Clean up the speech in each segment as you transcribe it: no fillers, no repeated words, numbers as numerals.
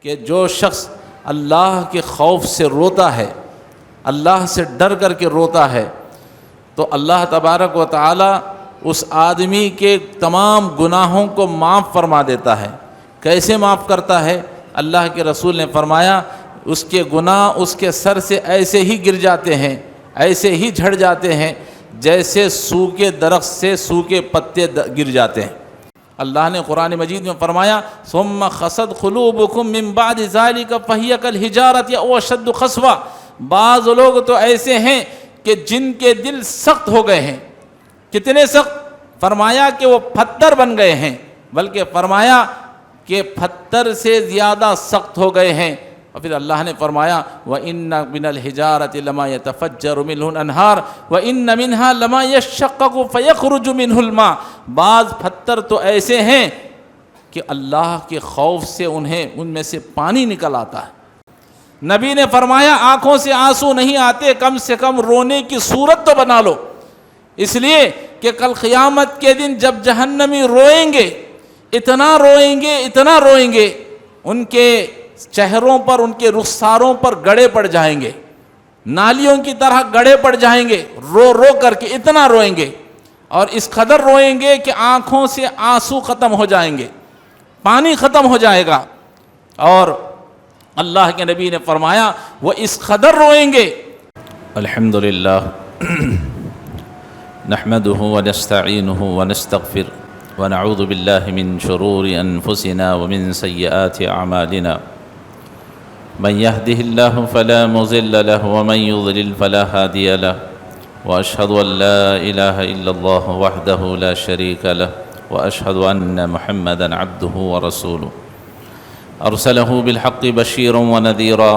کہ جو شخص اللہ کے خوف سے روتا ہے، اللہ سے ڈر کر کے روتا ہے، تو اللہ تبارک و تعالی اس آدمی کے تمام گناہوں کو معاف فرما دیتا ہے۔ کیسے معاف کرتا ہے؟ اللہ کے رسول نے فرمایا اس کے گناہ اس کے سر سے ایسے ہی گر جاتے ہیں، ایسے ہی جھڑ جاتے ہیں جیسے سوکھے درخت سے سوکھے پتے گر جاتے ہیں۔ اللہ نے قرآن مجید میں فرمایا ثم خست قلوبکم من بعد ذلک فہی کالحجارۃ او اشد قسوۃ، بعض لوگ تو ایسے ہیں کہ جن کے دل سخت ہو گئے ہیں۔ کتنے سخت؟ فرمایا کہ وہ پتھر بن گئے ہیں، بلکہ فرمایا کہ پتھر سے زیادہ سخت ہو گئے ہیں۔ اور پھر اللہ نے فرمایا وَإِنَّ مِنَ الْحِجَارَةِ لَمَا يَتَفَجَّرُ مِنْهُ الْأَنْهَارُ وَإِنَّ مِنْهَا لَمَا يَشَّقَّقُ فَيَخْرُجُ مِنْهُ الْمَاءُ، بعض پتھر تو ایسے ہیں کہ اللہ کے خوف سے ان میں سے پانی نکل آتا ہے۔ نبی نے فرمایا آنکھوں سے آنسو نہیں آتے، کم سے کم رونے کی صورت تو بنا لو، اس لیے کہ کل قیامت کے دن جب جہنمی روئیں گے، اتنا روئیں گے ان کے چہروں پر، ان کے رخساروں پر گڑے پڑ جائیں گے، نالیوں کی طرح گڑے پڑ جائیں گے، رو کر کے اتنا روئیں گے، اور اس قدر روئیں گے کہ آنکھوں سے آنسو ختم ہو جائیں گے، پانی ختم ہو جائے گا۔ اور اللہ کے نبی نے فرمایا وہ اس قدر روئیں گے۔ الحمدللہ نحمده ونستعینه ونستغفر ونعوذ باللہ من شرور انفسنا ومن سیئات اعمالنا، من يهده الله فلا مضل له ومن يضلل فلا هادي له، واشهد ان لا اله الا الله وحده لا شريك له، واشهد ان محمدا عبده ورسوله ارسله بالحق بشيرا ونذيرا،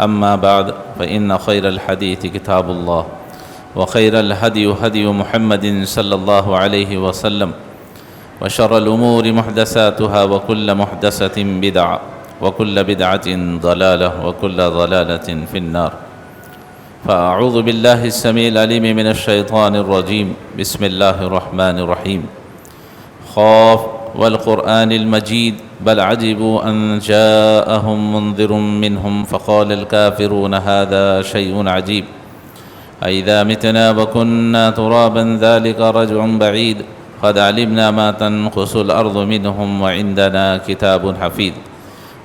اما بعد فان خير الحديث كتاب الله، وخير الهدي هدي محمد صلى الله عليه وسلم، وشر الامور محدثاتها وكل محدثة بدعة وكل بدعة ضلالة وكل ضلالة في النار۔ فأعوذ بالله السميع العليم من الشيطان الرجيم، بسم الله الرحمن الرحيم، خاف والقرآن المجيد بل عجبوا أن جاءهم منذر منهم فقال الكافرون هذا شيء عجيب أإذا متنا وكنا ترابا ذلك رجع بعيد قد علمنا ما تنقص الأرض منهم وعندنا كتاب حفيظ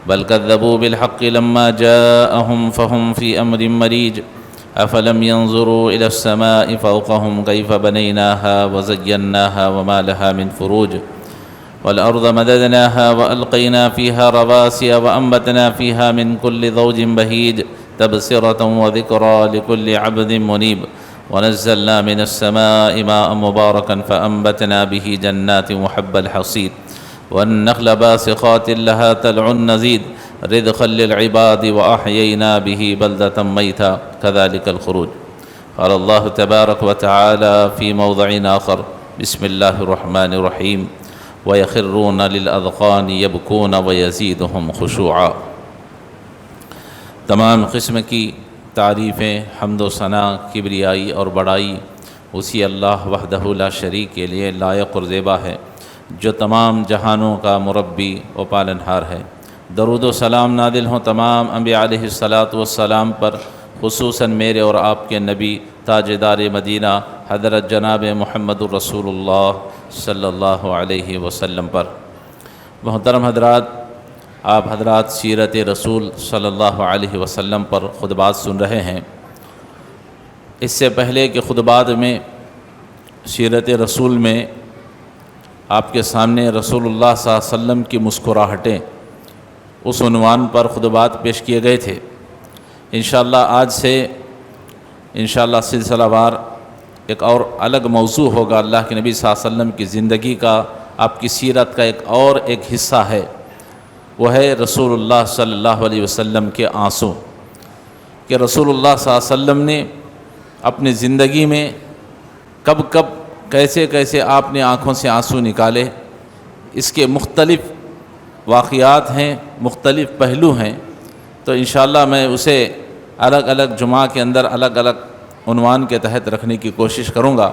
بل كذبوا بالحق لما جاءهم فهم في أمر مريج أفلم ينظروا إلى السماء فوقهم كيف بنيناها وزيناها وما لها من فروج والأرض مددناها وألقينا فيها رواسي وأنبتنا فيها من كل زوج بهيج تبصرة وذكرى لكل عبد منيب ونزلنا من السماء ماء مباركا فأنبتنا به جنات وحب الحصيد والنخل باسقات لها طلع نضيد رزقا للعباد وأحيينا به بلدة ميتا كذلك الخروج۔ قال الله تبارك وتعالى في موضع آخر بسم الله الرحمن الرحيم ويخرون للأذقان يبكون ويزيدهم خشوعا۔ تمام قسم کی تعریفیں، حمد و ثنا، کبریائی اور بڑائی اسی اللہ وحدہ لا شریک کے لیے لائق اور زیبا ہے، جو تمام جہانوں کا مربی و پالنہار ہے۔ درود و سلام نازل ہوں تمام انبیاء علیہ الصلاۃ والسلام پر، خصوصاً میرے اور آپ کے نبی تاجدار مدینہ حضرت جناب محمد الرسول اللہ صلی اللہ علیہ وسلم پر۔ محترم حضرات، آپ حضرات سیرت رسول صلی اللہ علیہ وسلم پر خطبات سن رہے ہیں۔ اس سے پہلے کہ خطبات میں سیرت رسول میں آپ کے سامنے رسول اللہ صلی اللہ علیہ وسلم کی مسکراہٹیں اس عنوان پر خطبات پیش کیے گئے تھے۔ انشاءاللہ آج سے انشاءاللہ سلسلہ وار ایک اور الگ موضوع ہوگا۔ اللہ کے نبی صلی اللہ علیہ وسلم کی زندگی کا، آپ کی سیرت کا ایک حصہ ہے، وہ ہے رسول اللہ صلی اللہ علیہ وسلم کے آنسو، کہ رسول اللہ صلی اللہ علیہ وسلم نے اپنی زندگی میں کب کیسے آپ نے آنکھوں سے آنسو نکالے۔ اس کے مختلف واقعات ہیں، مختلف پہلو ہیں، تو انشاءاللہ میں اسے الگ الگ جمعہ کے اندر الگ الگ عنوان کے تحت رکھنے کی کوشش کروں گا۔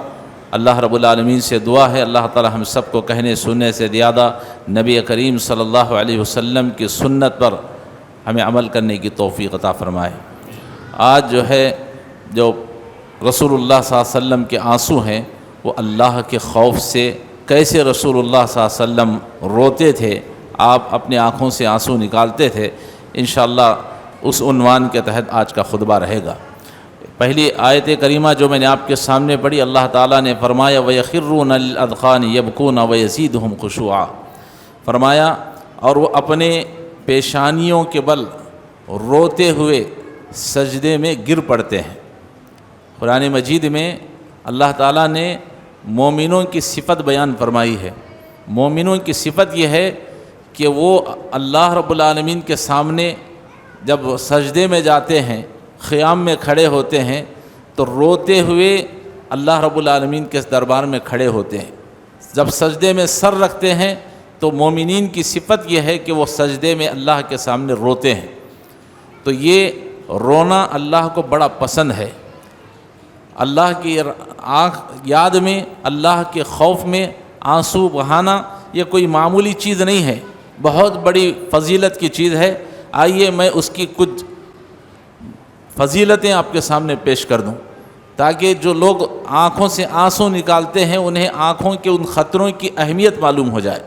اللہ رب العالمین سے دعا ہے اللہ تعالی ہم سب کو کہنے سننے سے زیادہ نبی کریم صلی اللہ علیہ وسلم کی سنت پر ہمیں عمل کرنے کی توفیق عطا فرمائے۔ آج جو ہے جو رسول اللہ صلی اللہ علیہ وسلم کے آنسو ہیں وہ اللہ کے خوف سے، کیسے رسول اللہ صلی اللہ علیہ وسلم روتے تھے، آپ اپنی آنکھوں سے آنسو نکالتے تھے، انشاءاللہ اس عنوان کے تحت آج کا خطبہ رہے گا۔ پہلی آیت کریمہ جو میں نے آپ کے سامنے پڑھی، اللہ تعالیٰ نے فرمایا وَيَخِرُّونَ لِلْأَذْقَانِ يَبْكُونَ وَيَزِيدُهُمْ خُشُوعًا، فرمایا اور وہ اپنے پیشانیوں کے بل روتے ہوئے سجدے میں گر پڑتے ہیں۔ قرآن مجید میں اللہ تعالیٰ نے مومنوں کی صفت بیان فرمائی ہے۔ مومنوں کی صفت یہ ہے کہ وہ اللہ رب العالمین کے سامنے جب سجدے میں جاتے ہیں، قیام میں کھڑے ہوتے ہیں تو روتے ہوئے اللہ رب العالمین کے دربار میں کھڑے ہوتے ہیں۔ جب سجدے میں سر رکھتے ہیں تو مومنین کی صفت یہ ہے کہ وہ سجدے میں اللہ کے سامنے روتے ہیں۔ تو یہ رونا اللہ کو بڑا پسند ہے۔ اللہ کی آنکھ یاد میں، اللہ کے خوف میں آنسو بہانا یہ کوئی معمولی چیز نہیں ہے، بہت بڑی فضیلت کی چیز ہے۔ آئیے میں اس کی کچھ فضیلتیں آپ کے سامنے پیش کر دوں تاکہ جو لوگ آنکھوں سے آنسو نکالتے ہیں انہیں آنکھوں کے ان خطروں کی اہمیت معلوم ہو جائے۔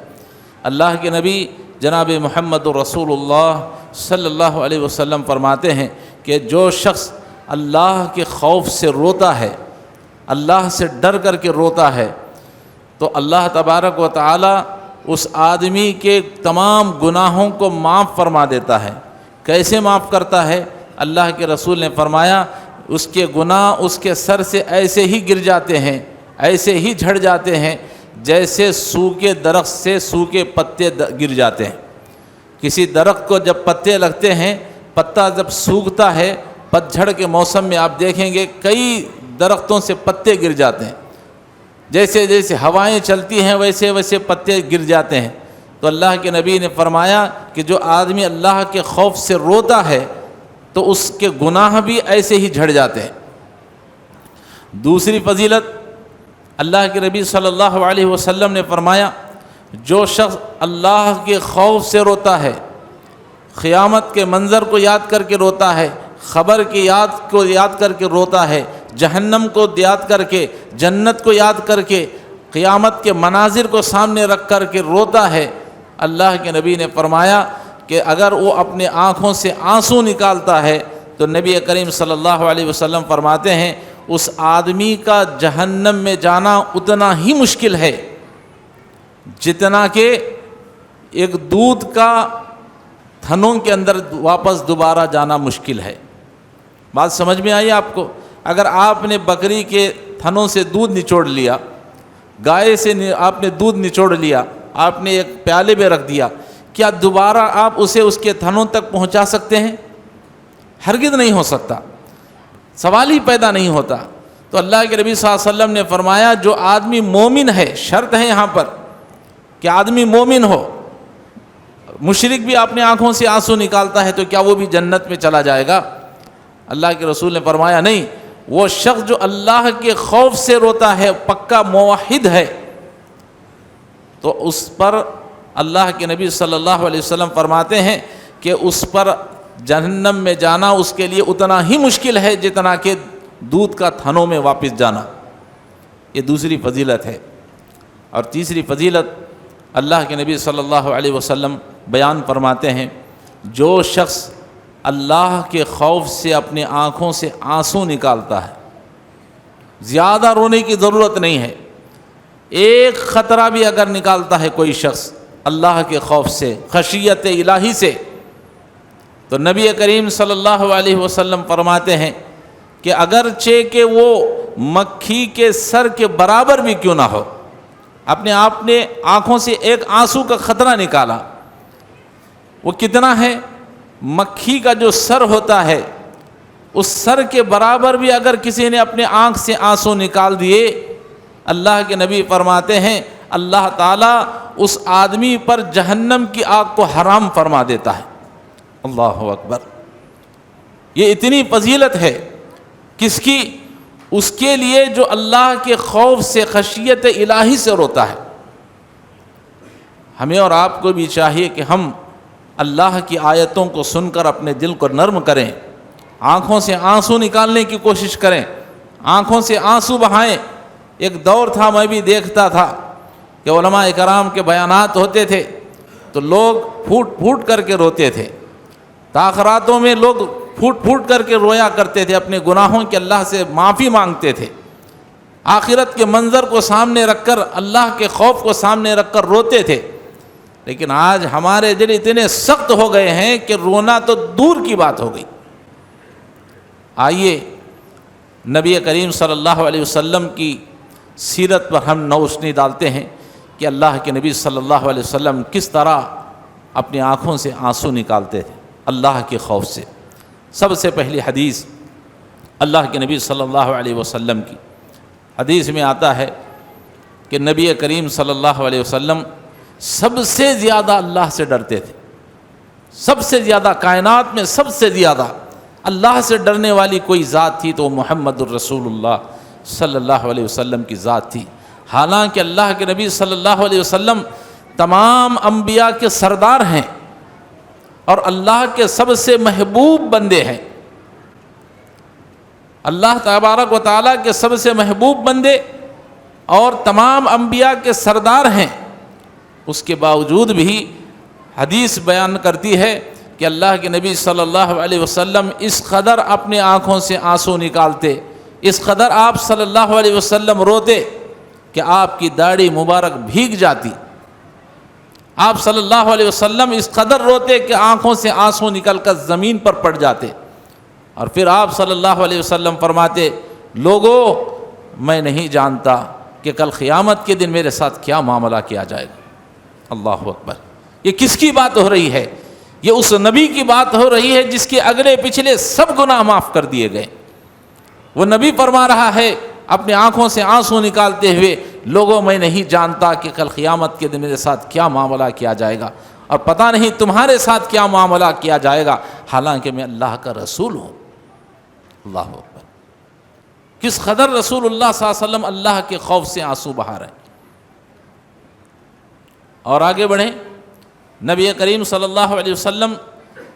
اللہ کے نبی جناب محمد رسول اللہ صلی اللہ علیہ وسلم فرماتے ہیں کہ جو شخص اللہ کے خوف سے روتا ہے، اللہ سے ڈر کر کے روتا ہے، تو اللہ تبارک و تعالی اس آدمی کے تمام گناہوں کو معاف فرما دیتا ہے۔ کیسے معاف کرتا ہے؟ اللہ کے رسول نے فرمایا اس کے گناہ اس کے سر سے ایسے ہی گر جاتے ہیں، ایسے ہی جھڑ جاتے ہیں جیسے سوکھے درخت سے سوکھے پتے گر جاتے ہیں۔ کسی درخت کو جب پتے لگتے ہیں، پتا جب سوکھتا ہے، پتجھڑ کے موسم میں آپ دیکھیں گے کئی درختوں سے پتے گر جاتے ہیں، جیسے جیسے ہوائیں چلتی ہیں ویسے ویسے پتے گر جاتے ہیں۔ تو اللہ کے نبی نے فرمایا کہ جو آدمی اللہ کے خوف سے روتا ہے تو اس کے گناہ بھی ایسے ہی جھڑ جاتے ہیں۔ دوسری فضیلت، اللہ کے نبی صلی اللہ علیہ وسلم نے فرمایا جو شخص اللہ کے خوف سے روتا ہے، قیامت کے منظر کو یاد کر کے روتا ہے، خبر کی یاد کر کے روتا ہے، جہنم کو یاد کر کے، جنت کو یاد کر کے، قیامت کے مناظر کو سامنے رکھ کر کے روتا ہے، اللہ کے نبی نے فرمایا کہ اگر وہ اپنے آنکھوں سے آنسو نکالتا ہے تو نبی کریم صلی اللہ علیہ وسلم فرماتے ہیں اس آدمی کا جہنم میں جانا اتنا ہی مشکل ہے جتنا کہ ایک دودھ کا تھنوں کے اندر واپس دوبارہ جانا مشکل ہے۔ بات سمجھ میں آئی آپ کو؟ اگر آپ نے بکری کے تھنوں سے دودھ نچوڑ لیا، گائے سے آپ نے دودھ نچوڑ لیا، آپ نے ایک پیالے میں رکھ دیا، کیا دوبارہ آپ اسے اس کے تھنوں تک پہنچا سکتے ہیں؟ ہرگز نہیں ہو سکتا، سوال ہی پیدا نہیں ہوتا۔ تو اللہ کے نبی صلی اللہ علیہ وسلم نے فرمایا جو آدمی مومن ہے، شرط ہے یہاں پر کہ آدمی مومن ہو۔ مشرک بھی اپنے آنکھوں سے آنسو نکالتا ہے تو کیا وہ بھی جنت میں چلا جائے گا؟ اللہ کے رسول نے فرمایا نہیں، وہ شخص جو اللہ کے خوف سے روتا ہے، پکا موحد ہے، تو اس پر اللہ کے نبی صلی اللہ علیہ وسلم فرماتے ہیں کہ اس پر جہنم میں جانا اس کے لیے اتنا ہی مشکل ہے جتنا کہ دودھ کا تھنوں میں واپس جانا۔ یہ دوسری فضیلت ہے۔ اور تیسری فضیلت اللہ کے نبی صلی اللہ علیہ وسلم بیان فرماتے ہیں جو شخص اللہ کے خوف سے اپنی آنکھوں سے آنسو نکالتا ہے، زیادہ رونے کی ضرورت نہیں ہے، ایک خطرہ بھی اگر نکالتا ہے کوئی شخص اللہ کے خوف سے، خشیت الہی سے، تو نبی کریم صلی اللہ علیہ وسلم فرماتے ہیں کہ اگرچہ کہ وہ مکھی کے سر کے برابر بھی کیوں نہ ہو، اپنے آپ نے آنکھوں سے ایک آنسو کا خطرہ نکالا، وہ کتنا ہے؟ مکھی کا جو سر ہوتا ہے اس سر کے برابر بھی اگر کسی نے اپنے آنکھ سے آنسو نکال دیے، اللہ کے نبی فرماتے ہیں اللہ تعالیٰ اس آدمی پر جہنم کی آگ کو حرام فرما دیتا ہے۔ اللہ اکبر! یہ اتنی فضیلت ہے کس کی؟ اس کے لیے جو اللہ کے خوف سے، خشیت الہی سے روتا ہے۔ ہمیں اور آپ کو بھی چاہیے کہ ہم اللہ کی آیتوں کو سن کر اپنے دل کو نرم کریں، آنکھوں سے آنسو نکالنے کی کوشش کریں، آنکھوں سے آنسو بہائیں۔ ایک دور تھا، میں بھی دیکھتا تھا کہ علماء کرام کے بیانات ہوتے تھے تو لوگ پھوٹ پھوٹ کر کے روتے تھے، تاخراتوں میں لوگ پھوٹ پھوٹ کر کے رویا کرتے تھے، اپنے گناہوں کے اللہ سے معافی مانگتے تھے، آخرت کے منظر کو سامنے رکھ کر، اللہ کے خوف کو سامنے رکھ کر روتے تھے۔ لیکن آج ہمارے دل اتنے سخت ہو گئے ہیں کہ رونا تو دور کی بات ہو گئی۔ آئیے نبی کریم صلی اللہ علیہ وسلم کی سیرت پر ہم روشنی ڈالتے ہیں کہ اللہ کے نبی صلی اللہ علیہ وسلم کس طرح اپنی آنکھوں سے آنسو نکالتے تھے اللہ کے خوف سے۔ سب سے پہلی حدیث اللہ کے نبی صلی اللہ علیہ وسلم کی، حدیث میں آتا ہے کہ نبی کریم صلی اللہ علیہ وسلم سب سے زیادہ اللہ سے ڈرتے تھے، سب سے زیادہ، کائنات میں سب سے زیادہ اللہ سے ڈرنے والی کوئی ذات تھی تو وہ محمد الرسول اللہ صلی اللہ علیہ وسلم کی ذات تھی۔ حالانکہ اللہ کے نبی صلی اللہ علیہ وسلم تمام انبیاء کے سردار ہیں اور اللہ کے سب سے محبوب بندے ہیں، اللہ تبارک و تعالیٰ کے سب سے محبوب بندے اور تمام انبیاء کے سردار ہیں۔ اس کے باوجود بھی حدیث بیان کرتی ہے کہ اللہ کے نبی صلی اللہ علیہ وسلم اس قدر اپنے آنکھوں سے آنسو نکالتے، اس قدر آپ صلی اللہ علیہ وسلم روتے کہ آپ کی داڑھی مبارک بھیگ جاتی۔ آپ صلی اللہ علیہ وسلم اس قدر روتے کہ آنکھوں سے آنسو نکل کر زمین پر پڑ جاتے، اور پھر آپ صلی اللہ علیہ وسلم فرماتے، لوگو میں نہیں جانتا کہ کل قیامت کے دن میرے ساتھ کیا معاملہ کیا جائے گا۔ اللہ اکبر! یہ کس کی بات ہو رہی ہے؟ یہ اس نبی کی بات ہو رہی ہے جس کے اگلے پچھلے سب گناہ معاف کر دیے گئے۔ وہ نبی فرما رہا ہے اپنے آنکھوں سے آنسو نکالتے ہوئے، لوگوں میں نہیں جانتا کہ کل قیامت کے دن میرے ساتھ کیا معاملہ کیا جائے گا، اور پتہ نہیں تمہارے ساتھ کیا معاملہ کیا جائے گا، حالانکہ میں اللہ کا رسول ہوں۔ اللہ اکبر! کس قدر رسول اللہ صلی اللہ علیہ وسلم اللہ کے خوف سے آنسو بہا رہے ہیں۔ اور آگے بڑھیں، نبی کریم صلی اللہ علیہ وسلم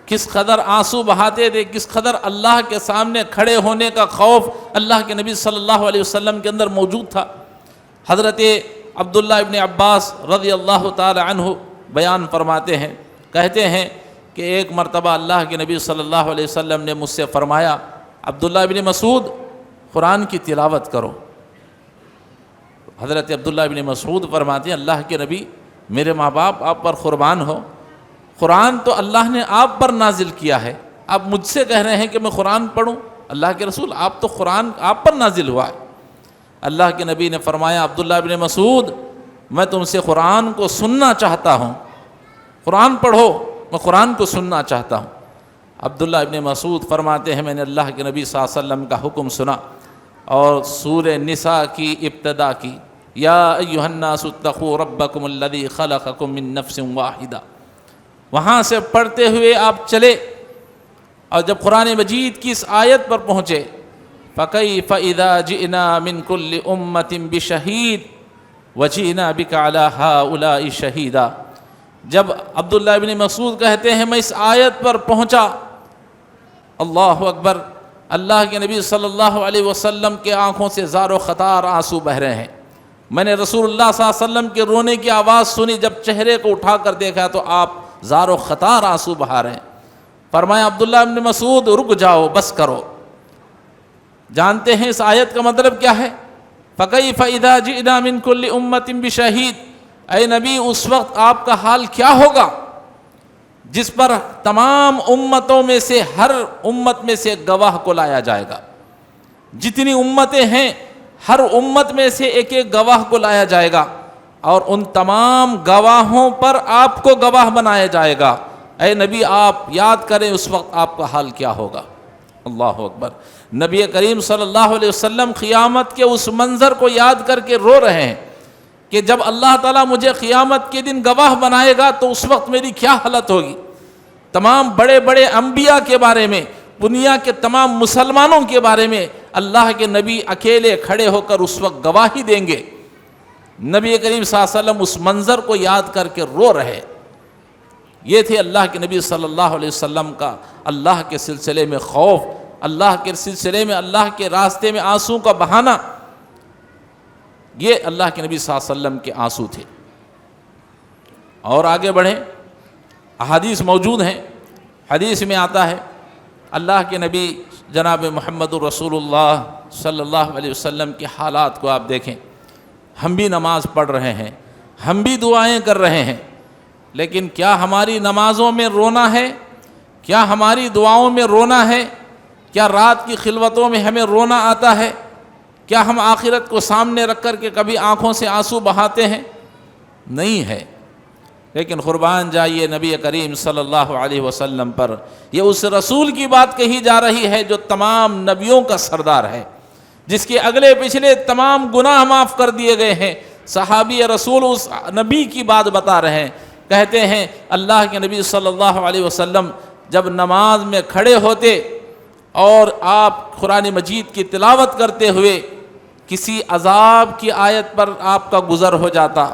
کس قدر آنسو بہاتے تھے، کس قدر اللہ کے سامنے کھڑے ہونے کا خوف اللہ کے نبی صلی اللہ علیہ وسلم کے اندر موجود تھا۔ حضرت عبداللہ ابن عباس رضی اللہ تعالی عنہ بیان فرماتے ہیں، کہتے ہیں کہ ایک مرتبہ اللہ کے نبی صلی اللہ علیہ وسلم نے مجھ سے فرمایا، عبداللہ ابن مسعود قرآن کی تلاوت کرو۔ حضرت عبداللہ ابن مسعود فرماتے ہیں، اللہ کے نبی، میرے ماں باپ آپ پر قربان ہو، قرآن تو اللہ نے آپ پر نازل کیا ہے، آپ مجھ سے کہہ رہے ہیں کہ میں قرآن پڑھوں؟ اللہ کے رسول، آپ تو قرآن آپ پر نازل ہوا ہے۔ اللہ کے نبی نے فرمایا، عبداللہ ابن مسعود، میں تم سے قرآن کو سننا چاہتا ہوں، قرآن پڑھو، میں قرآن کو سننا چاہتا ہوں۔ عبداللہ ابن مسعود فرماتے ہیں، میں نے اللہ کے نبی صلی اللہ علیہ وسلم کا حکم سنا اور سورہ نساء کی ابتدا کی، یا ایھا الناس اتقوا ربکم الذی خلقکم من نفس واحدہ، وہاں سے پڑھتے ہوئے آپ چلے، اور جب قرآن مجید کی اس آیت پر پہنچے، فَكَيْفَ إِذَا جِئْنَا مِنْ كُلِّ أُمَّةٍ بِشَهِيدٍ وَجِئْنَا بِكَ عَلَى هَؤُلَاءِ شَهِيدًا، جب عبداللہ ابن مسعود کہتے ہیں میں اس آیت پر پہنچا، اللہ اکبر، اللہ کے نبی صلی اللہ علیہ وسلم کے آنکھوں سے زار و خطار آنسو بہ رہے ہیں۔ میں نے رسول اللہ صلی اللہ علیہ وسلم کے رونے کی آواز سنی، جب چہرے کو اٹھا کر دیکھا تو آپ زار و خطار آنسو بہا رہے ہیں۔ فرمایا، عبداللہ ابن مسعود رک جاؤ، بس کرو۔ جانتے ہیں اس آیت کا مطلب کیا ہے؟ فَكَيْفَ إِذَا جِئْنَا مِنْ كُلِّ أُمَّةٍ بِشَهِيدٍ، اے نبی اس وقت آپ کا حال کیا ہوگا جس پر تمام امتوں میں سے ہر امت میں سے گواہ کو لایا جائے گا۔ جتنی امتیں ہیں ہر امت میں سے ایک ایک گواہ کو لایا جائے گا، اور ان تمام گواہوں پر آپ کو گواہ بنایا جائے گا۔ اے نبی آپ یاد کریں اس وقت آپ کا حال کیا ہوگا۔ اللہ اکبر! نبی کریم صلی اللہ علیہ وسلم قیامت کے اس منظر کو یاد کر کے رو رہے ہیں کہ جب اللہ تعالیٰ مجھے قیامت کے دن گواہ بنائے گا تو اس وقت میری کیا حالت ہوگی۔ تمام بڑے بڑے انبیاء کے بارے میں، دنیا کے تمام مسلمانوں کے بارے میں اللہ کے نبی اکیلے کھڑے ہو کر اس وقت گواہی دیں گے۔ نبی کریم صلی اللہ علیہ وسلم اس منظر کو یاد کر کے رو رہے۔ یہ تھے اللہ کے نبی صلی اللہ علیہ وسلم کا اللہ کے سلسلے میں خوف، اللہ کے سلسلے میں اللہ کے راستے میں آنسو کا بہانا، یہ اللہ کے نبی صلی اللہ علیہ وسلم کے آنسو تھے۔ اور آگے بڑھیں، احادیث موجود ہیں، حدیث میں آتا ہے اللہ کے نبی جناب محمد الرسول اللہ صلی اللہ علیہ وسلم کے حالات کو آپ دیکھیں، ہم بھی نماز پڑھ رہے ہیں، ہم بھی دعائیں کر رہے ہیں، لیکن کیا ہماری نمازوں میں رونا ہے؟ کیا ہماری دعاؤں میں رونا ہے؟ کیا رات کی خلوتوں میں ہمیں رونا آتا ہے؟ کیا ہم آخرت کو سامنے رکھ کر کے کبھی آنکھوں سے آنسو بہاتے ہیں؟ نہیں ہے۔ لیکن قربان جائیے نبی کریم صلی اللہ علیہ وسلم پر، یہ اس رسول کی بات کہی جا رہی ہے جو تمام نبیوں کا سردار ہے، جس کے اگلے پچھلے تمام گناہ معاف کر دیے گئے ہیں۔ صحابی رسول اس نبی کی بات بتا رہے ہیں، کہتے ہیں اللہ کے نبی صلی اللہ علیہ وسلم جب نماز میں کھڑے ہوتے اور آپ قرآن مجید کی تلاوت کرتے ہوئے کسی عذاب کی آیت پر آپ کا گزر ہو جاتا،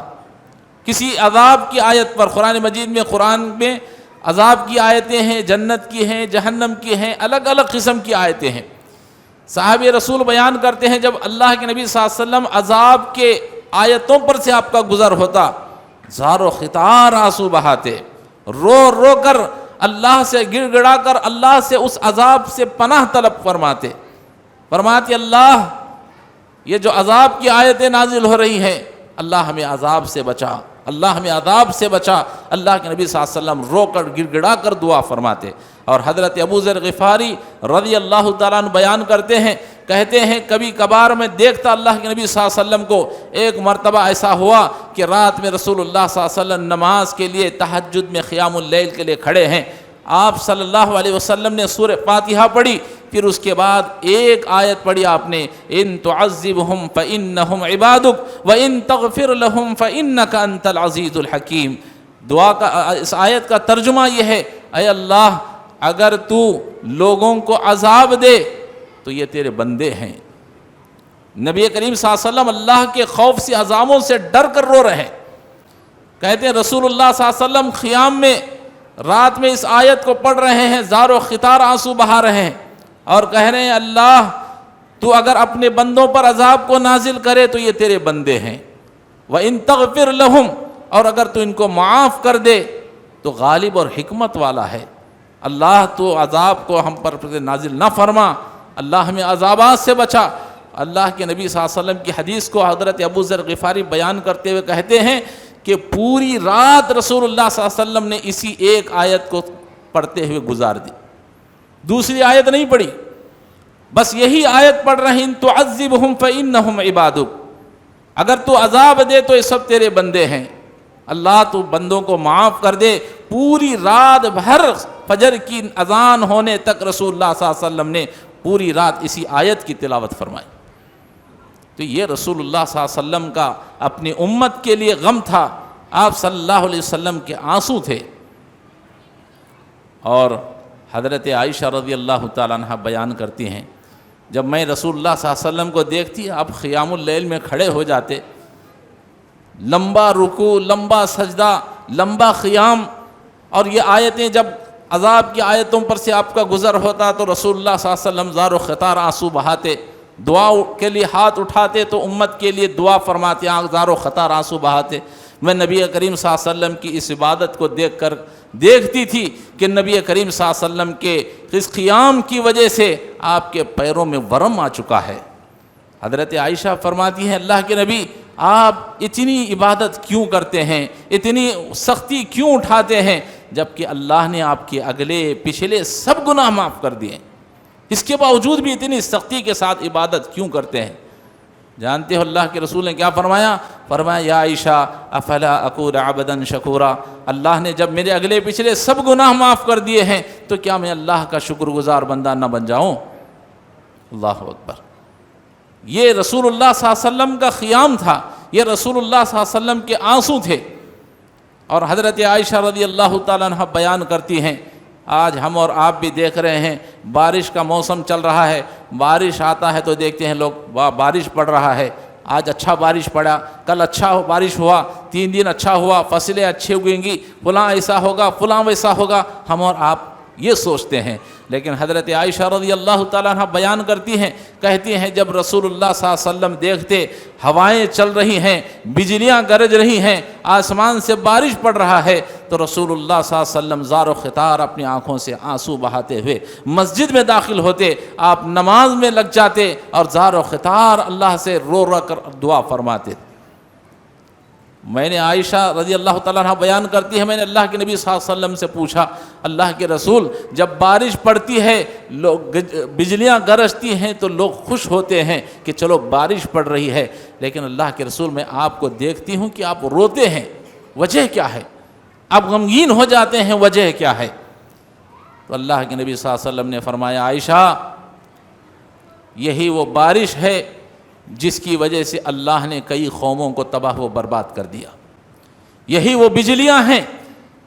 کسی عذاب کی آیت پر، قرآن مجید میں عذاب کی آیتیں ہیں، جنت کی ہیں، جہنم کی ہیں، الگ الگ قسم کی آیتیں ہیں۔ صحابہ رسول بیان کرتے ہیں جب اللہ کے نبی صلی اللہ علیہ وسلم عذاب کے آیتوں پر سے آپ کا گزر ہوتا، زار و خطار آنسو بہاتے، رو رو کر اللہ سے گڑ گڑا کر اللہ سے اس عذاب سے پناہ طلب فرماتے اللہ یہ جو عذاب کی آیتیں نازل ہو رہی ہیں، اللہ ہمیں عذاب سے بچا، اللہ ہمیں عذاب سے بچا۔ اللہ کے نبی صلی اللہ علیہ وسلم رو کر گڑ گڑا کر دعا فرماتے۔ اور حضرت ابو ذر غفاری رضی اللہ تعالیٰ عنہ بیان کرتے ہیں، کہتے ہیں کبھی کبھار میں دیکھتا اللہ کے نبی صلی اللہ علیہ وسلم کو، ایک مرتبہ ایسا ہوا کہ رات میں رسول اللہ صلی اللہ علیہ وسلم نماز کے لیے تہجد میں قیام اللیل کے لیے کھڑے ہیں، آپ صلی اللہ علیہ وسلم نے سورہ فاتحہ پڑھی، پھر اس کے بعد ایک آیت پڑھی آپ نے، ان تعذبہم فانہم عبادک وان تغفر لہم فانک انت العزیز الحکیم۔ دعا کا اس آیت کا ترجمہ یہ ہے، اے اللہ اگر تو لوگوں کو عذاب دے تو یہ تیرے بندے ہیں۔ نبی کریم صلی اللہ علیہ وسلم اللہ کے خوف سے، عذابوں سے ڈر کر رو رہے ہیں۔ کہتے ہیں رسول اللہ صلی اللہ علیہ وسلم قیام میں رات میں اس آیت کو پڑھ رہے ہیں، زار و خطار آنسو بہا رہے ہیں اور کہہ رہے ہیں اللہ تو اگر اپنے بندوں پر عذاب کو نازل کرے تو یہ تیرے بندے ہیں، وَإِن تَغْفِرْ لَهُمْ، اور اگر تو ان کو معاف کر دے تو غالب اور حکمت والا ہے۔ اللہ تو عذاب کو ہم پر نازل نہ فرما، اللہ ہمیں عذابات سے بچا۔ اللہ کے نبی صلی اللہ علیہ وسلم کی حدیث کو حضرت ابو ذر غفاری بیان کرتے ہوئے کہتے ہیں کہ پوری رات رسول اللہ صلی اللہ علیہ وسلم نے اسی ایک آیت کو پڑھتے ہوئے گزار دی، دوسری آیت نہیں پڑھی، بس یہی آیت پڑھ رہے ہیں، ان تعذبہم فانہم عبادک، اگر تو عذاب دے تو یہ سب تیرے بندے ہیں، اللہ تو بندوں کو معاف کر دے۔ پوری رات بھر فجر کی اذان ہونے تک رسول اللہ صلی اللہ علیہ وسلم نے پوری رات اسی آیت کی تلاوت فرمائی۔ تو یہ رسول اللہ صلی اللہ علیہ وسلم کا اپنی امت کے لیے غم تھا، آپ صلی اللہ علیہ وسلم کے آنسو تھے۔ اور حضرت عائشہ رضی اللہ تعالیٰ عنہ بیان کرتی ہیں جب میں رسول اللہ صلی اللہ علیہ وسلم کو دیکھتی، آپ قیام اللیل میں کھڑے ہو جاتے، لمبا رکوع، لمبا سجدہ، لمبا قیام، اور یہ آیتیں جب عذاب کی آیتوں پر سے آپ کا گزر ہوتا تو رسول اللہ صلی اللہ علیہ وسلم زار و خطار آنسو بہاتے، دعا کے لیے ہاتھ اٹھاتے تو امت کے لیے دعا فرماتے، زار و خطار آنسو بہاتے۔ میں نبی کریم صلی اللہ علیہ وسلم کی اس عبادت کو دیکھ کر دیکھتی تھی کہ نبی کریم صلی اللہ علیہ وسلم کے اس قیام کی وجہ سے آپ کے پیروں میں ورم آ چکا ہے۔ حضرت عائشہ فرماتی ہیں اللہ کے نبی آپ اتنی عبادت کیوں کرتے ہیں، اتنی سختی کیوں اٹھاتے ہیں، جبکہ اللہ نے آپ کے اگلے پچھلے سب گناہ معاف کر دیے، اس کے باوجود بھی اتنی سختی کے ساتھ عبادت کیوں کرتے ہیں؟ جانتے ہو اللہ کے رسول نے کیا فرمایا؟ فرمایا یا عائشہ افلا اکون عبدا شکورا، اللہ نے جب میرے اگلے پچھلے سب گناہ معاف کر دیے ہیں تو کیا میں اللہ کا شکر گزار بندہ نہ بن جاؤں؟ اللہ اکبر۔ یہ رسول اللہ صلی اللہ علیہ وسلم کا قیام تھا، یہ رسول اللہ صلی اللہ علیہ وسلم کے آنسو تھے۔ اور حضرت عائشہ رضی اللہ تعالیٰ عنہ بیان کرتی ہیں، آج ہم اور آپ بھی دیکھ رہے ہیں بارش کا موسم چل رہا ہے، بارش آتا ہے تو دیکھتے ہیں لوگ بارش پڑ رہا ہے، آج اچھا بارش پڑا، کل اچھا بارش ہوا، 3 دن اچھا ہوا، فصلیں اچھی اگیں گی، فلاں ایسا ہوگا، فلاں ویسا ہوگا، ہم اور آپ یہ سوچتے ہیں۔ لیکن حضرت عائشہ رضی اللہ تعالیٰ عنہ بیان کرتی ہیں، کہتی ہیں جب رسول اللہ صلی اللہ علیہ وسلم دیکھتے ہوائیں چل رہی ہیں، بجلیاں گرج رہی ہیں، آسمان سے بارش پڑ رہا ہے، تو رسول اللہ صلی اللہ علیہ وسلم زار و خطار اپنی آنکھوں سے آنسو بہاتے ہوئے مسجد میں داخل ہوتے، آپ نماز میں لگ جاتے اور زار و خطار اللہ سے رو رو کر دعا فرماتے۔ میں نے عائشہ رضی اللہ تعالیٰ عنہ بیان کرتی ہے، میں نے اللہ کے نبی صلی اللہ علیہ وسلم سے پوچھا، اللہ کے رسول جب بارش پڑتی ہے، لوگ بجلیاں گرجتی ہیں تو لوگ خوش ہوتے ہیں کہ چلو بارش پڑ رہی ہے، لیکن اللہ کے رسول میں آپ کو دیکھتی ہوں کہ آپ روتے ہیں، وجہ کیا ہے؟ آپ غمگین ہو جاتے ہیں، وجہ کیا ہے؟ تو اللہ کے نبی صلی اللہ علیہ وسلم نے فرمایا، عائشہ یہی وہ بارش ہے جس کی وجہ سے اللہ نے کئی قوموں کو تباہ و برباد کر دیا، یہی وہ بجلیاں ہیں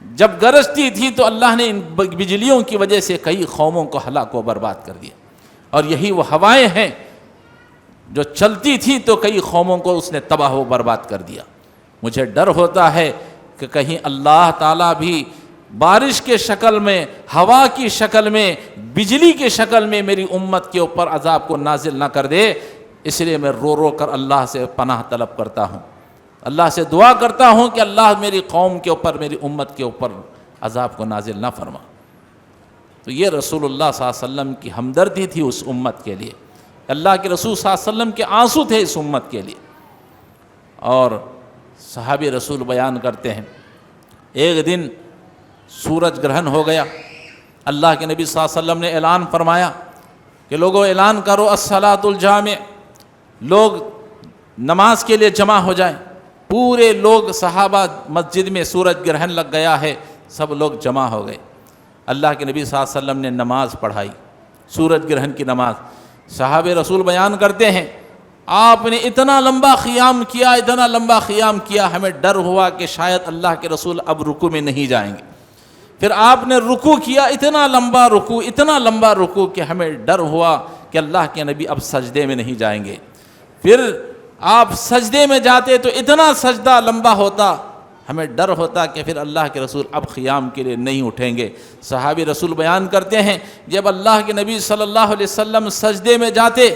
جب گرجتی تھی تو اللہ نے ان بجلیوں کی وجہ سے کئی قوموں کو ہلاک و برباد کر دیا، اور یہی وہ ہوائیں ہیں جو چلتی تھی تو کئی قوموں کو اس نے تباہ و برباد کر دیا۔ مجھے ڈر ہوتا ہے کہ کہیں اللہ تعالیٰ بھی بارش کے شکل میں، ہوا کی شکل میں، بجلی کی شکل میں میری امت کے اوپر عذاب کو نازل نہ کر دے، اس لیے میں رو رو کر اللہ سے پناہ طلب کرتا ہوں، اللہ سے دعا کرتا ہوں کہ اللہ میری قوم کے اوپر، میری امت کے اوپر عذاب کو نازل نہ فرما۔ تو یہ رسول اللہ صلی اللہ علیہ وسلم کی ہمدردی تھی اس امت کے لیے، اللہ کے رسول صلی اللہ علیہ وسلم کے آنسو تھے اس امت کے لیے۔ اور صحابی رسول بیان کرتے ہیں، ایک دن سورج گرہن ہو گیا، اللہ کے نبی صلی اللہ علیہ وسلم نے اعلان فرمایا کہ لوگوں اعلان کرو الصلاۃ الجامع، لوگ نماز کے لیے جمع ہو جائیں۔ پورے لوگ صحابہ مسجد میں، سورج گرہن لگ گیا ہے، سب لوگ جمع ہو گئے۔ اللہ کے نبی صلی اللہ علیہ وسلم نے نماز پڑھائی، سورج گرہن کی نماز۔ صحابہ رسول بیان کرتے ہیں آپ نے اتنا لمبا قیام کیا، اتنا لمبا قیام کیا، ہمیں ڈر ہوا کہ شاید اللہ کے رسول اب رکوع میں نہیں جائیں گے۔ پھر آپ نے رکوع کیا، اتنا لمبا رکوع، اتنا لمبا رکوع کہ ہمیں ڈر ہوا کہ اللہ کے نبی اب سجدے میں نہیں جائیں گے۔ پھر آپ سجدے میں جاتے تو اتنا سجدہ لمبا ہوتا، ہمیں ڈر ہوتا کہ پھر اللہ کے رسول اب قیام کے لیے نہیں اٹھیں گے۔ صحابی رسول بیان کرتے ہیں جب اللہ کے نبی صلی اللہ علیہ وسلم سجدے میں جاتے،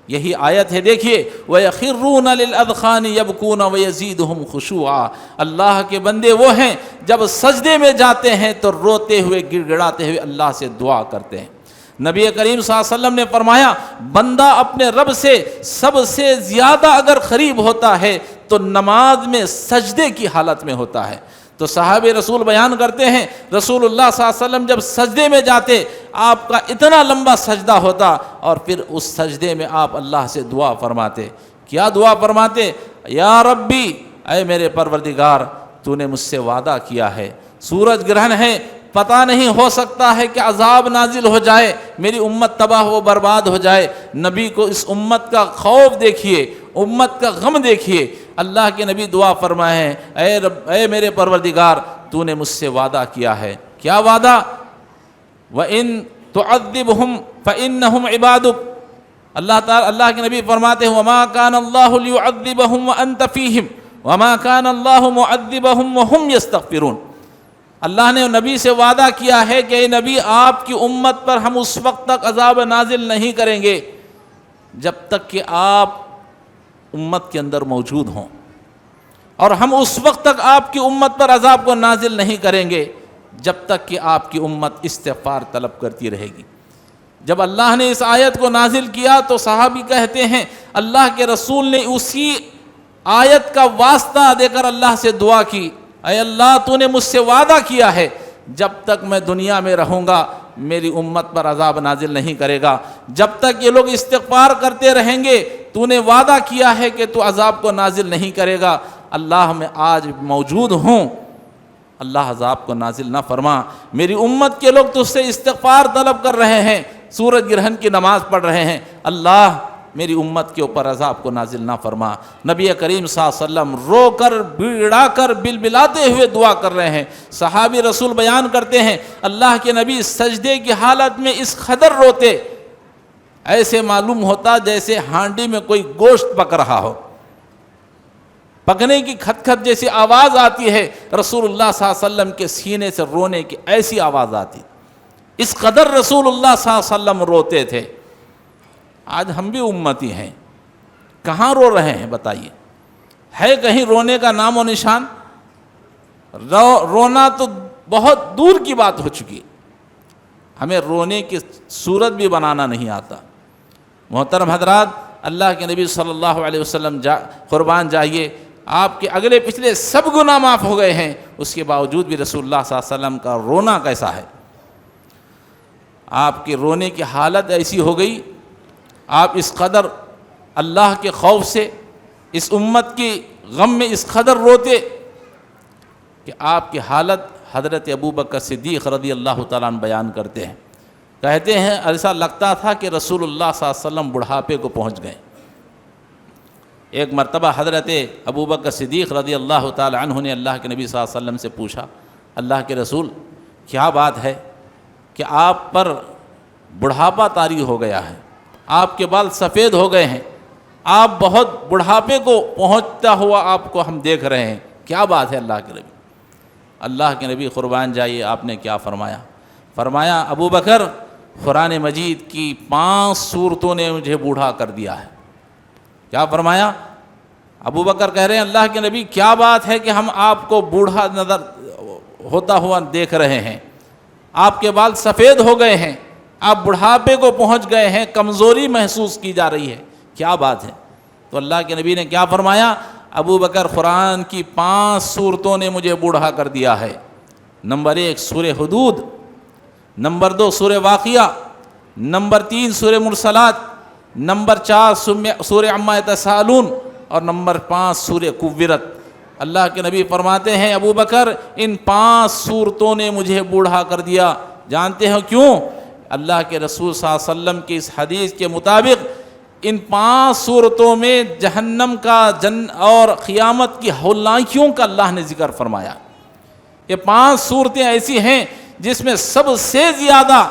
یہی آیت ہے، دیکھیے وَيَخِرُّونَ لِلْأَذْقَانِ يَبْكُونَ وَيَزِيدُهُمْ خُشُوعًا، اللہ کے بندے وہ ہیں جب سجدے میں جاتے ہیں تو روتے ہوئے، گڑ گڑاتے ہوئے اللہ سے دعا کرتے ہیں۔ نبی کریم صلی اللہ علیہ وسلم نے فرمایا بندہ اپنے رب سے سب سے زیادہ اگر قریب ہوتا ہے تو نماز میں سجدے کی حالت میں ہوتا ہے۔ تو صحابہ رسول بیان کرتے ہیں رسول اللہ صلی اللہ علیہ وسلم جب سجدے میں جاتے آپ کا اتنا لمبا سجدہ ہوتا، اور پھر اس سجدے میں آپ اللہ سے دعا فرماتے۔ کیا دعا فرماتے؟ یا ربی، اے میرے پروردگار، تو نے مجھ سے وعدہ کیا ہے، سورج گرہن ہے، پتہ نہیں ہو سکتا ہے کہ عذاب نازل ہو جائے، میری امت تباہ و برباد ہو جائے۔ نبی کو اس امت کا خوف دیکھیے، امت کا غم دیکھیے۔ اللہ کے نبی دعا فرمائے ہیں اے میرے پروردگار، تو نے مجھ سے وعدہ کیا ہے۔ کیا وعدہ؟ وَإِن تُعَذِّبْهُمْ فَإِنَّهُمْ عِبَادُكَ، اللہ کے نبی فرماتے ہیں وَمَا كَانَ اللَّهُ لِيُعَذِّبَهُمْ وَأَنْتَ فِيهِمْ وَمَا كَانَ اللَّهُ مُعَذِّبَهُمْ وَهُمْ يَسْتَغْفِرُونَ۔ اللہ نے نبی سے وعدہ کیا ہے کہ اے نبی، آپ کی امت پر ہم اس وقت تک عذاب نازل نہیں کریں گے جب تک کہ آپ امت کے اندر موجود ہوں، اور ہم اس وقت تک آپ کی امت پر عذاب کو نازل نہیں کریں گے جب تک کہ آپ کی امت استغفار طلب کرتی رہے گی۔ جب اللہ نے اس آیت کو نازل کیا تو صحابی کہتے ہیں اللہ کے رسول نے اسی آیت کا واسطہ دے کر اللہ سے دعا کی، اے اللہ، تو نے مجھ سے وعدہ کیا ہے جب تک میں دنیا میں رہوں گا میری امت پر عذاب نازل نہیں کرے گا، جب تک یہ لوگ استغفار کرتے رہیں گے تو نے وعدہ کیا ہے کہ تو عذاب کو نازل نہیں کرے گا۔ اللہ میں آج موجود ہوں، اللہ عذاب کو نازل نہ فرما، میری امت کے لوگ تجھ سے استغفار طلب کر رہے ہیں، سورج گرہن کی نماز پڑھ رہے ہیں، اللہ میری امت کے اوپر عذاب کو نازل نہ فرما۔ نبی کریم صلی اللہ علیہ وسلم رو کر، بڑا کر، بلبلاتے ہوئے دعا کر رہے ہیں۔ صحابی رسول بیان کرتے ہیں اللہ کے نبی سجدے کی حالت میں اس قدر روتے، ایسے معلوم ہوتا جیسے ہانڈی میں کوئی گوشت پک رہا ہو، پکنے کی کھت کھت جیسی آواز آتی ہے، رسول اللہ صلی اللہ علیہ وسلم کے سینے سے رونے کی ایسی آواز آتی، اس قدر رسول اللہ صلی اللہ علیہ وسلم روتے تھے۔ آج ہم بھی امتی ہیں، کہاں رو رہے ہیں بتائیے؟ ہے کہیں رونے کا نام و نشان؟ رونا تو بہت دور کی بات ہو چکی، ہمیں رونے کی صورت بھی بنانا نہیں آتا۔ محترم حضرات، اللہ کے نبی صلی اللہ علیہ وسلم قربان جائیے، آپ کے اگلے پچھلے سب گناہ معاف ہو گئے ہیں، اس کے باوجود بھی رسول اللہ صلی اللہ علیہ وسلم کا رونا کیسا ہے؟ آپ کے رونے کی حالت ایسی ہو گئی، آپ اس قدر اللہ کے خوف سے اس امت کی غم میں اس قدر روتے کہ آپ کی حالت حضرت ابوبکر صدیق رضی اللہ تعالیٰ عنہ بیان کرتے ہیں، کہتے ہیں ایسا لگتا تھا کہ رسول اللہ صلی اللہ علیہ وسلم بڑھاپے کو پہنچ گئے۔ ایک مرتبہ حضرت ابوبکر صدیق رضی اللہ تعالیٰ عنہ نے اللہ کے نبی صلی اللہ علیہ وسلم سے پوچھا، اللہ کے رسول کیا بات ہے کہ آپ پر بڑھاپا طاری ہو گیا ہے، آپ کے بال سفید ہو گئے ہیں، آپ بہت بڑھاپے کو پہنچتا ہوا آپ کو ہم دیکھ رہے ہیں، کیا بات ہے اللہ کے نبی؟ اللہ کے نبی قربان جائیے آپ نے کیا فرمایا؟ فرمایا ابو بکر، قرآن مجید کی 5 سورتوں نے مجھے بوڑھا کر دیا ہے۔ کیا فرمایا؟ ابو بکر کہہ رہے ہیں اللہ کے نبی کیا بات ہے کہ ہم آپ کو بوڑھا نظر ہوتا ہوا دیکھ رہے ہیں، آپ کے بال سفید ہو گئے ہیں، آپ بڑھاپے کو پہنچ گئے ہیں، کمزوری محسوس کی جا رہی ہے، کیا بات ہے؟ تو اللہ کے نبی نے کیا فرمایا؟ ابو بکر، قرآن کی 5 سورتوں نے مجھے بوڑھا کر دیا ہے۔ نمبر 1 سورہ حدود، نمبر 2 سورہ واقعہ، نمبر 3 سورہ مرسلات، نمبر 4 سورہ عما یتساءلون، اور نمبر 5 سورہ کورت۔ اللہ کے نبی فرماتے ہیں ابو بکر ان 5 سورتوں نے مجھے بوڑھا کر دیا۔ جانتے ہو کیوں؟ اللہ کے رسول صلی اللہ علیہ وسلم کی اس حدیث کے مطابق ان 5 سورتوں میں جہنم کا اور قیامت کی ہولناکیوں کا اللہ نے ذکر فرمایا۔ یہ 5 صورتیں ایسی ہیں جس میں سب سے زیادہ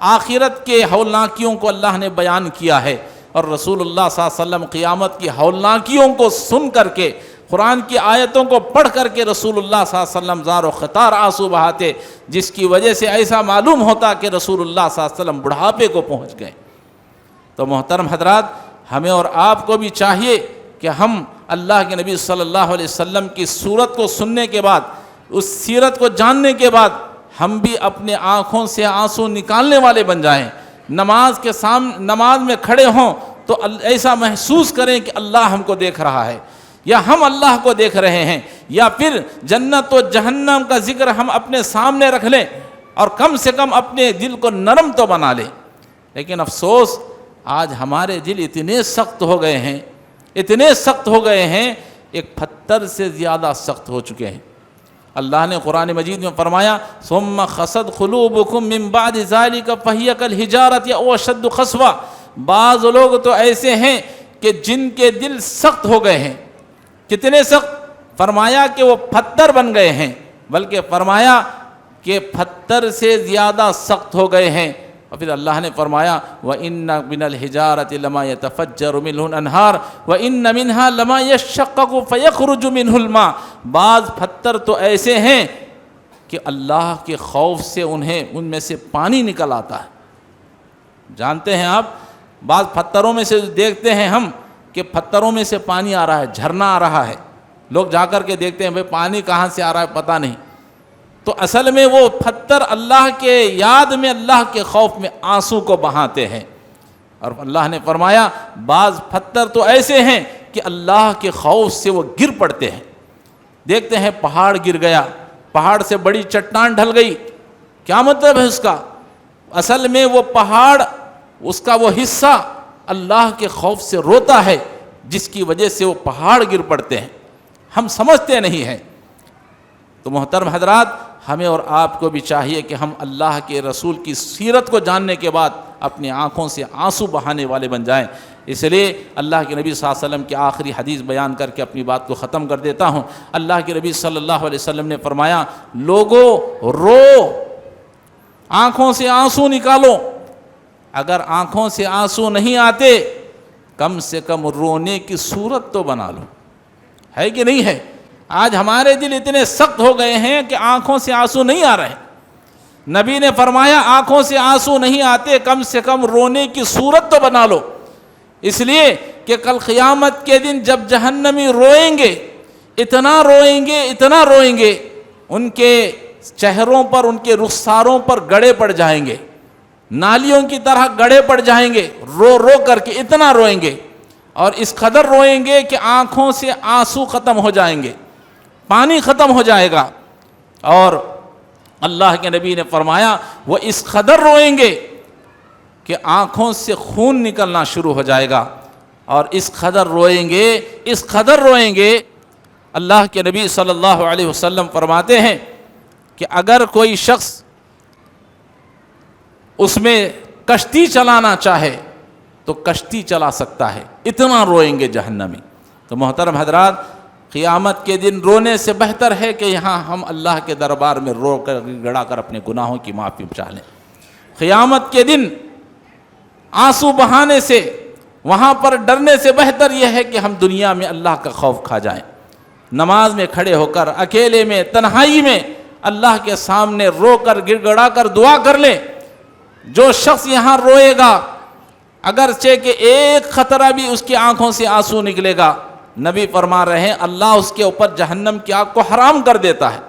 آخرت کے ہولناکیوں کو اللہ نے بیان کیا ہے، اور رسول اللہ صلی اللہ علیہ وسلم قیامت کی ہولناکیوں کو سن کر کے، قرآن کی آیتوں کو پڑھ کر کے رسول اللہ صلی اللہ علیہ وسلم زار و خطار آنسو بہاتے، جس کی وجہ سے ایسا معلوم ہوتا کہ رسول اللہ صلی اللہ علیہ وسلم بڑھاپے کو پہنچ گئے۔ تو محترم حضرات، ہمیں اور آپ کو بھی چاہیے کہ ہم اللہ کے نبی صلی اللہ علیہ وسلم کی صورت کو سننے کے بعد، اس سیرت کو جاننے کے بعد، ہم بھی اپنے آنکھوں سے آنسو نکالنے والے بن جائیں۔ نماز میں کھڑے ہوں تو ایسا محسوس کریں کہ اللہ ہم کو دیکھ رہا ہے، یا ہم اللہ کو دیکھ رہے ہیں، یا پھر جنت و جہنم کا ذکر ہم اپنے سامنے رکھ لیں، اور کم سے کم اپنے دل کو نرم تو بنا لیں۔ لیکن افسوس، آج ہمارے دل اتنے سخت ہو گئے ہیں، اتنے سخت ہو گئے ہیں، ایک پتھر سے زیادہ سخت ہو چکے ہیں۔ اللہ نے قرآن مجید میں فرمایا ثم خست قلوبکم من بعد ذلک فہی کالحجارۃ او اشد قسوہ۔ بعض لوگ تو ایسے ہیں کہ جن کے دل سخت ہو گئے ہیں۔ کتنے سخت؟ فرمایا کہ وہ پتھر بن گئے ہیں، بلکہ فرمایا کہ پتھر سے زیادہ سخت ہو گئے ہیں۔ اور پھر اللہ نے فرمایا وَإِنَّ مِنَ الْحِجَارَةِ لَمَا يَتَفَجَّرُ مِنْهُ الْأَنْهَارُ وَإِنَّ مِنْهَا لَمَا يَشَّقَّقُ فَيَخْرُجُ مِنْهُ الْمَاءُ۔ بعض پتھر تو ایسے ہیں کہ اللہ کے خوف سے ان میں سے پانی نکل آتا ہے۔ جانتے ہیں آپ، بعض پتھروں میں سے دیکھتے ہیں ہم کہ پتھروں میں سے پانی آ رہا ہے، جھرنا آ رہا ہے، لوگ جا کر کے دیکھتے ہیں بھئی پانی کہاں سے آ رہا ہے پتہ نہیں، تو اصل میں وہ پتھر اللہ کے یاد میں، اللہ کے خوف میں آنسو کو بہاتے ہیں۔ اور اللہ نے فرمایا بعض پتھر تو ایسے ہیں کہ اللہ کے خوف سے وہ گر پڑتے ہیں۔ دیکھتے ہیں پہاڑ گر گیا، پہاڑ سے بڑی چٹان ڈھل گئی، کیا مطلب ہے اس کا؟ اصل میں وہ پہاڑ، اس کا وہ حصہ اللہ کے خوف سے روتا ہے، جس کی وجہ سے وہ پہاڑ گر پڑتے ہیں، ہم سمجھتے نہیں ہیں۔ تو محترم حضرات، ہمیں اور آپ کو بھی چاہیے کہ ہم اللہ کے رسول کی سیرت کو جاننے کے بعد اپنی آنکھوں سے آنسو بہانے والے بن جائیں۔ اس لیے اللہ کے نبی صلی اللہ علیہ وسلم کی آخری حدیث بیان کر کے اپنی بات کو ختم کر دیتا ہوں۔ اللہ کے نبی صلی اللہ علیہ وسلم نے فرمایا لوگو رو، آنکھوں سے آنسو نکالو۔ اگر آنکھوں سے آنسو نہیں آتے، کم سے کم رونے کی صورت تو بنا لو۔ ہے کہ نہیں ہے؟ آج ہمارے دل اتنے سخت ہو گئے ہیں کہ آنکھوں سے آنسو نہیں آ رہے. نبی نے فرمایا آنکھوں سے آنسو نہیں آتے، کم سے کم رونے کی صورت تو بنا لو، اس لیے کہ کل قیامت کے دن جب جہنمی روئیں گے، اتنا روئیں گے، اتنا روئیں گے، ان کے چہروں پر، ان کے رخساروں پر گڑے پڑ جائیں گے، نالیوں کی طرح گڑے پڑ جائیں گے، رو رو کر کے اتنا روئیں گے، اور اس قدر روئیں گے کہ آنکھوں سے آنسو ختم ہو جائیں گے، پانی ختم ہو جائے گا. اور اللہ کے نبی نے فرمایا وہ اس قدر روئیں گے کہ آنکھوں سے خون نکلنا شروع ہو جائے گا، اور اس قدر روئیں گے، اس قدر روئیں گے. اللہ کے نبی صلی اللہ علیہ وسلم فرماتے ہیں کہ اگر کوئی شخص اس میں کشتی چلانا چاہے تو کشتی چلا سکتا ہے، اتنا روئیں گے جہنمی. تو محترم حضرات، قیامت کے دن رونے سے بہتر ہے کہ یہاں ہم اللہ کے دربار میں رو کر گڑا کر اپنے گناہوں کی معافی چاہ لیں. قیامت کے دن آنسو بہانے سے، وہاں پر ڈرنے سے بہتر یہ ہے کہ ہم دنیا میں اللہ کا خوف کھا جائیں، نماز میں کھڑے ہو کر، اکیلے میں، تنہائی میں اللہ کے سامنے رو کر گڑ گڑا کر دعا کر لیں. جو شخص یہاں روئے گا، اگرچہ کہ ایک خطرہ بھی اس کی آنکھوں سے آنسو نکلے گا، نبی فرما رہے ہیں اللہ اس کے اوپر جہنم کی آگ کو حرام کر دیتا ہے.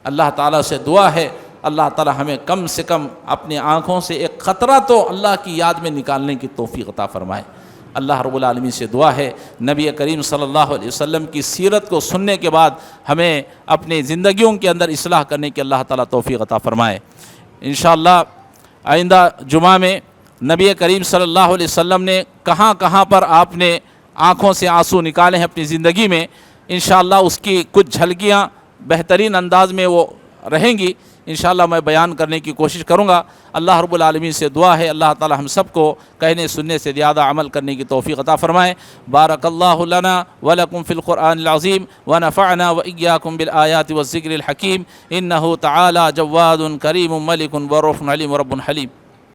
اللہ تعالیٰ سے دعا ہے اللہ تعالیٰ ہمیں کم سے کم اپنی آنکھوں سے ایک خطرہ تو اللہ کی یاد میں نکالنے کی توفیق عطا فرمائے. اللہ رب العالمین سے دعا ہے نبی کریم صلی اللہ علیہ وسلم کی سیرت کو سننے کے بعد ہمیں اپنی زندگیوں کے اندر اصلاح کرنے کی اللہ تعالیٰ توفیق عطا فرمائے. انشاءاللہ آئندہ جمعہ میں نبی کریم صلی اللہ علیہ وسلم نے کہاں کہاں پر آپ نے آنکھوں سے آنسو نکالے ہیں اپنی زندگی میں، انشاءاللہ اس کی کچھ جھلکیاں بہترین انداز میں وہ رہیں گی، انشاءاللہ میں بیان کرنے کی کوشش کروں گا. اللہ رب العالمین سے دعا ہے اللہ تعالی ہم سب کو کہنے سننے سے زیادہ عمل کرنے کی توفیق عطا فرمائے. بارک اللہ لنا ولکم فی القرآن العظیم ونفعنا وإیاکم بالآیات والذکر الحکیم انہ تعالی جواد کریم ملک ورؤوف علیم رب حلیم.